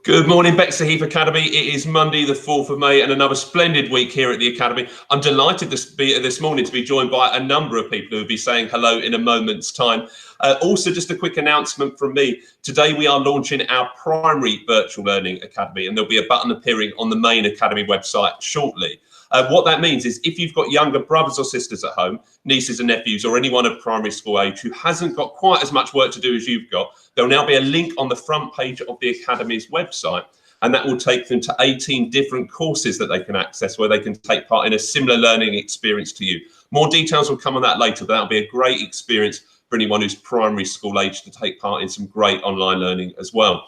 Good morning, Bexleyheath Academy. It is Monday, the 4th of May, and another splendid week here at the Academy. I'm delighted this morning to be joined by a number of people who will be saying hello in a moment's time. Also, just a quick announcement from me. Today, we are launching our primary virtual learning academy, and there'll be a button appearing on the main Academy website shortly. What that means is if you've got younger brothers or sisters at home, nieces and nephews, or anyone of primary school age who hasn't got quite as much work to do as you've got, there'll now be a link on the front page of the Academy's website, and that will take them to 18 different courses that they can access where they can take part in a similar learning experience to you. More details will come on that later, but that'll be a great experience for anyone who's primary school age to take part in some great online learning as well.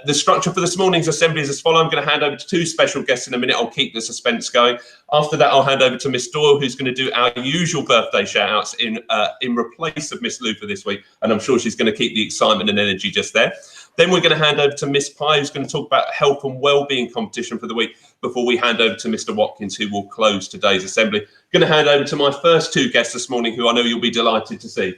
The structure for this morning's assembly is as follows. I'm going to hand over to two special guests in a minute. I'll keep the suspense going. After that, I'll hand over to Miss Doyle, who's going to do our usual birthday shout-outs in replace of Miss Lou for this week, and I'm sure she's going to keep the excitement and energy just there. Then we're going to hand over to Miss Pye, who's going to talk about health and wellbeing competition for the week, before we hand over to Mr. Watkins, who will close today's assembly. Going to hand over to my first two guests this morning, who I know you'll be delighted to see.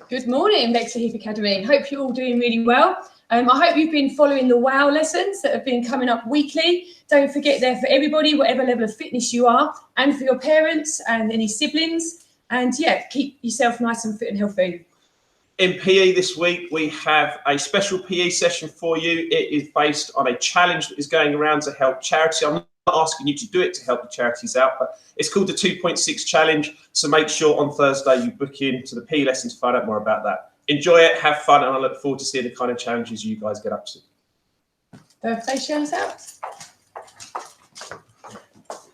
Good morning, Bexleyheath Academy. Hope you're all doing really well. I hope you've been following the WOW lessons that have been coming up weekly. Don't forget, they're for everybody, whatever level of fitness you are, and for your parents and any siblings. And yeah, keep yourself nice and fit and healthy. In PE this week, we have a special PE session for you. It is based on a challenge that is going around to help charity. I'm not asking you to do it to help the charities out, but it's called the 2.6 challenge. So make sure on Thursday you book in to the PE lesson to find out more about that. Enjoy it, have fun, and I look forward to seeing the kind of challenges you guys get up to. Birthday shout outs.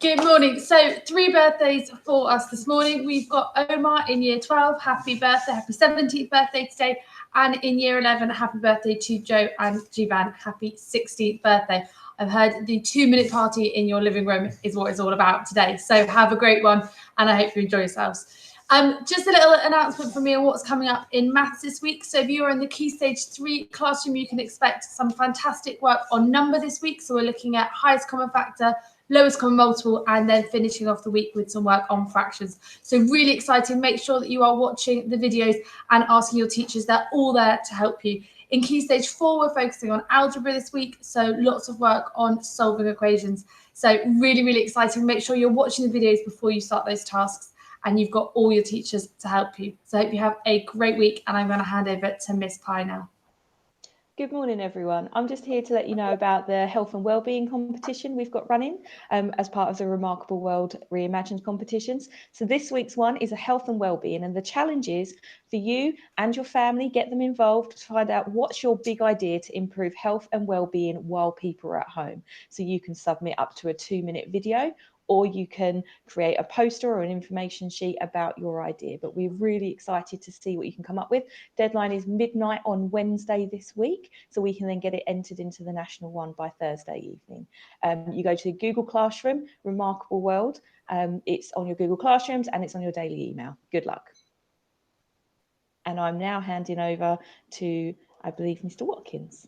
Good morning. So 3 birthdays for us this morning. We've got Omar in year 12. Happy birthday. Happy 17th birthday today. And in year 11, happy birthday to Joe and Jivan. Happy 16th birthday. I've heard the 2-minute party in your living room is what it's all about today. So have a great one, and I hope you enjoy yourselves. Just a little announcement from me on what's coming up in maths this week. So if you're in the Key Stage 3 classroom, you can expect some fantastic work on number this week. So we're looking at highest common factor, lowest common multiple, and then finishing off the week with some work on fractions. So really exciting. Make sure that you are watching the videos and asking your teachers. They're all there to help you. In Key Stage 4, we're focusing on algebra this week, so lots of work on solving equations. So really, really exciting. Make sure you're watching the videos before you start those tasks, and you've got all your teachers to help you. So I hope you have a great week, and I'm going to hand over to Miss Pye now. Good morning, everyone. I'm just here to let you know about the health and wellbeing competition we've got running as part of the Remarkable World Reimagined competitions. So this week's one is a health and wellbeing, and the challenge is for you and your family, get them involved to find out what's your big idea to improve health and wellbeing while people are at home. So you can submit up to a 2-minute video, or you can create a poster or an information sheet about your idea. But we're really excited to see what you can come up with. Deadline is midnight on Wednesday this week, so we can then get it entered into the national one by Thursday evening. You go to Google Classroom, Remarkable World. It's on your Google Classrooms and it's on your daily email. Good luck. And I'm now handing over to, I believe, Mr. Watkins.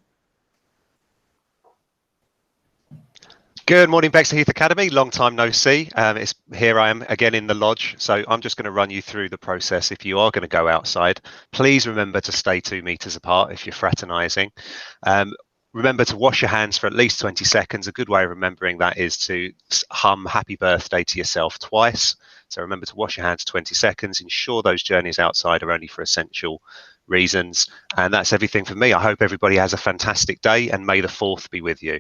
Good morning, Bexleyheath Academy. Long time no see. Here I am again in the lodge. So I'm just going to run you through the process. If you are going to go outside, please remember to stay 2 meters apart if you're fraternising. Remember to wash your hands for at least 20 seconds. A good way of remembering that is to hum happy birthday to yourself twice. So remember to wash your hands 20 seconds. Ensure those journeys outside are only for essential reasons. And that's everything for me. I hope everybody has a fantastic day, and may the 4th be with you.